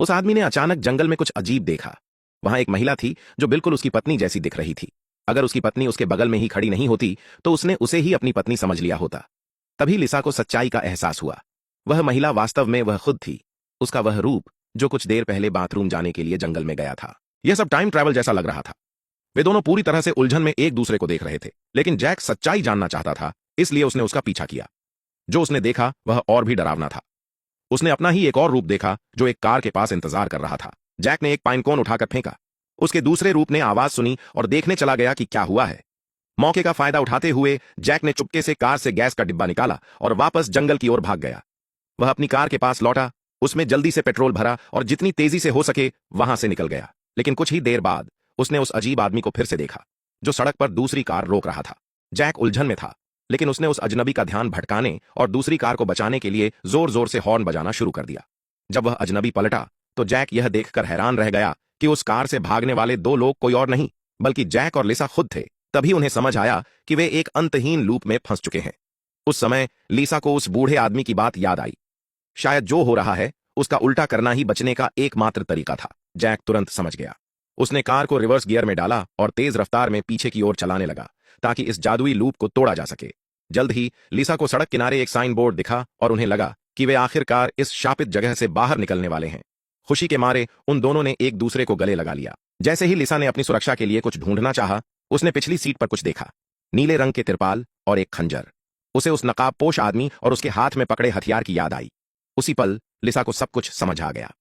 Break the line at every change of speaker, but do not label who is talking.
उस आदमी ने अचानक जंगल में कुछ अजीब देखा। वहां एक महिला थी जो बिल्कुल उसकी पत्नी जैसी दिख रही थी। अगर उसकी पत्नी उसके बगल में ही खड़ी नहीं होती तो उसने उसे ही अपनी पत्नी समझ लिया होता। तभी लिसा को सच्चाई का एहसास हुआ। वह महिला वास्तव में वह खुद थी। उसका वह रूप जो कुछ देर पहले बाथरूम जाने के लिए जंगल में गया था। यह सब टाइम ट्रैवल जैसा लग रहा था। वे दोनों पूरी तरह से उलझन में एक दूसरे को देख रहे थे, लेकिन जैक सच्चाई जानना चाहता था, इसलिए उसने उसका पीछा किया। जो उसने देखा वह और भी डरावना था। उसने अपना ही एक और रूप देखा जो एक कार के पास इंतजार कर रहा था। जैक ने एक पाइन कोन उठाकर फेंका। उसके दूसरे रूप ने आवाज सुनी और देखने चला गया कि क्या हुआ है। मौके का फायदा उठाते हुए जैक ने चुपके से कार से गैस का डिब्बा निकाला और वापस जंगल की ओर भाग गया। वह अपनी कार के पास लौटा, उसमें जल्दी से पेट्रोल भरा और जितनी तेजी से हो सके वहां से निकल गया। लेकिन कुछ ही देर बाद उसने उस अजीब आदमी को फिर से देखा जो सड़क पर दूसरी कार रोक रहा था। जैक उलझन में था, लेकिन उसने उस अजनबी का ध्यान भटकाने और दूसरी कार को बचाने के लिए जोर जोर से हॉर्न बजाना शुरू कर दिया। जब वह अजनबी पलटा तो जैक यह देखकर हैरान रह गया कि उस कार से भागने वाले दो लोग कोई और नहीं बल्कि जैक और लिसा खुद थे। तभी उन्हें समझ आया कि वे एक अंतहीन लूप में फंस चुके हैं। उस समय लिसा को उस बूढ़े आदमी की बात याद आई। शायद जो हो रहा है उसका उल्टा करना ही बचने का एकमात्र तरीका था। जैक तुरंत समझ गया। उसने कार को रिवर्स गियर में डाला और तेज रफ्तार में पीछे की ओर चलाने लगा ताकि इस जादुई लूप को तोड़ा जा सके। जल्द ही लिसा को सड़क किनारे एक साइन बोर्ड दिखा और उन्हें लगा कि वे आखिरकार इस शापित जगह से बाहर निकलने वाले हैं। खुशी के मारे उन दोनों ने एक दूसरे को गले लगा लिया। जैसे ही लिसा ने अपनी सुरक्षा के लिए कुछ ढूंढना चाहा, उसने पिछली सीट पर कुछ देखा। नीले रंग के तिरपाल और एक खंजर। उसे उस नकाबपोश आदमी और उसके हाथ में पकड़े हथियार की याद आई। उसी पल लिसा को सब कुछ समझ आ गया।